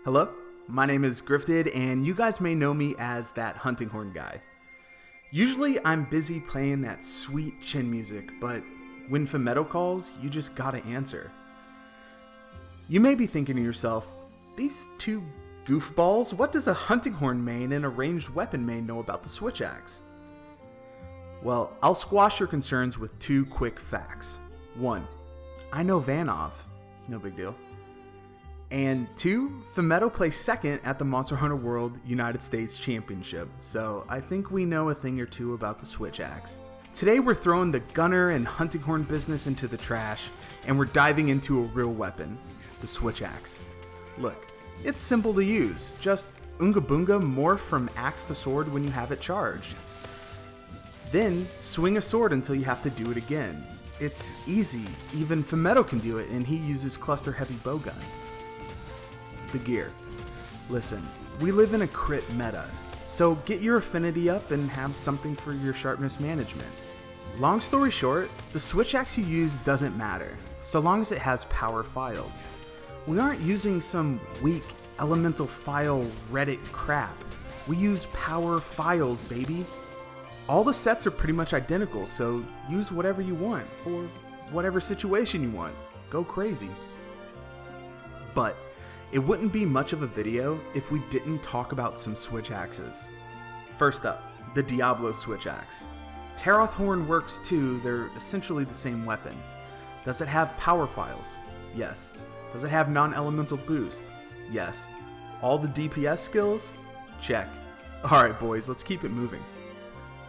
Hello, my name is Griffted, and you guys may know me as that hunting horn guy. Usually I'm busy playing that sweet chin music, but when Phemeto calls, you just gotta answer. You may be thinking to yourself, these two goofballs, what does a hunting horn main and a ranged weapon main know about the switch axe? Well, I'll squash your concerns with two quick facts. 1, I know Vanov, no big deal. And 2, Phemeto placed second at the Monster Hunter World United States Championship, so I think we know a thing or two about the switch axe. Today we're throwing the gunner and hunting horn business into the trash, and we're diving into a real weapon, the switch axe. Look, it's simple to use, just Unga Boonga morph from axe to sword when you have it charged. Then swing a sword until you have to do it again. It's easy, even Phemeto can do it, and he uses cluster heavy bowgun. The gear. Listen, we live in a crit meta, so get your affinity up and have something for your sharpness management. Long story short, the switch axe you use doesn't matter, so long as it has power files. We aren't using some weak elemental file Reddit crap. We use power files, baby. All the sets are pretty much identical, so use whatever you want for whatever situation you want. Go crazy. But it wouldn't be much of a video if we didn't talk about some switch axes. First up, the Diablo switch axe. Taroth horn works too, they're essentially the same weapon. Does it have power files? Yes. Does it have non-elemental boost? Yes. All the DPS skills? Check. Alright boys, let's keep it moving.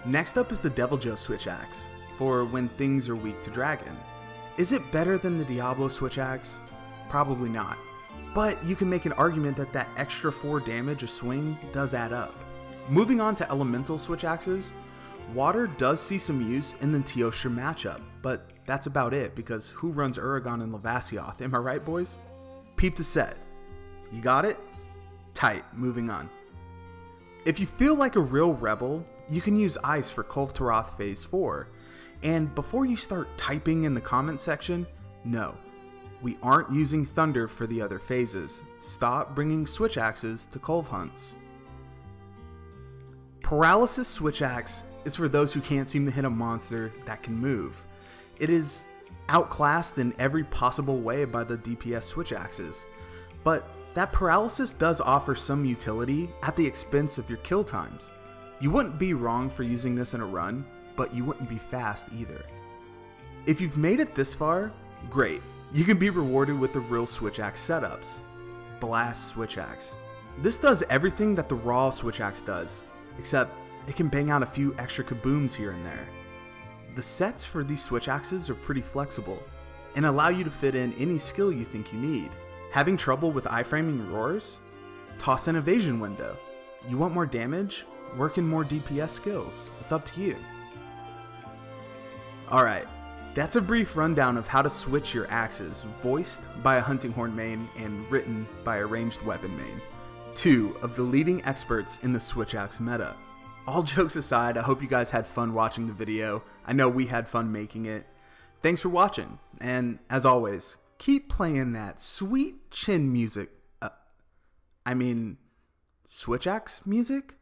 Next up is the Deviljho switch axe, for when things are weak to dragon. Is it better than the Diablo switch axe? Probably not. But you can make an argument that that extra 4 damage a swing does add up. Moving on to elemental switch axes, water does see some use in the Teostra matchup, but that's about it because who runs Uragon and Lavasioth, am I right boys? Feat.that. You got it? Tight, moving on. If you feel like a real rebel, you can use Ice for Kulve Taroth Phase 4, and before you start typing in the comment section, no. We aren't using Thunder for the other phases. Stop bringing switch axes to Kulve hunts. Paralysis switch axe is for those who can't seem to hit a monster that can move. It is outclassed in every possible way by the DPS switch axes, but that paralysis does offer some utility at the expense of your kill times. You wouldn't be wrong for using this in a run, but you wouldn't be fast either. If you've made it this far, great. You can be rewarded with the real switch axe setups. Blast switch axe. This does everything that the raw switch axe does, except it can bang out a few extra kabooms here and there. The sets for these switch axes are pretty flexible, and allow you to fit in any skill you think you need. Having trouble with iframing roars? Toss an evasion window. You want more damage? Work in more DPS skills. It's up to you. Alright. That's a brief rundown of how to switch your axes, voiced by a hunting horn main and written by a ranged weapon main. 2 of the leading experts in the switch axe meta. All jokes aside, I hope you guys had fun watching the video. I know we had fun making it. Thanks for watching, and as always, keep playing that sweet chin music. Switch axe music?